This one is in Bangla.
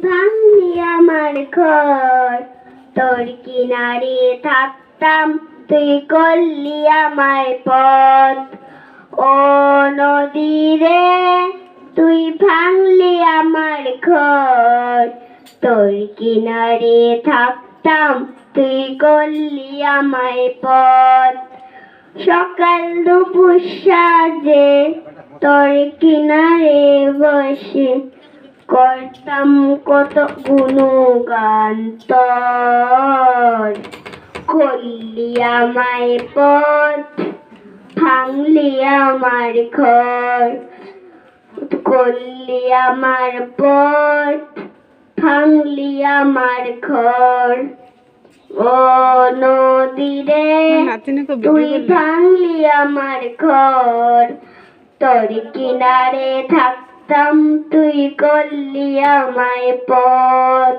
ভাঙলি আমার ঘর, তোর কিনারে থাকতাম, তুই করলি আমায় পথ। ও নদী রে, তুই ভাঙলি আমার ঘর, তোর কিনারে থাকতাম, তুই করলি আমায় পথ। সকাল দুপুর সাজে তোর কিনারে বসে করতাম কত গুণগান তোর। করলি আমায় পথ, ভাঙলি আমার ঘর, করলি আমার পথ, ভাঙলি আমার ঘর। ও নদী রে, তুই ভাঙলি আমার ঘর, তোর কিনারে থাকতাম, তুই করলি আমায় পথ।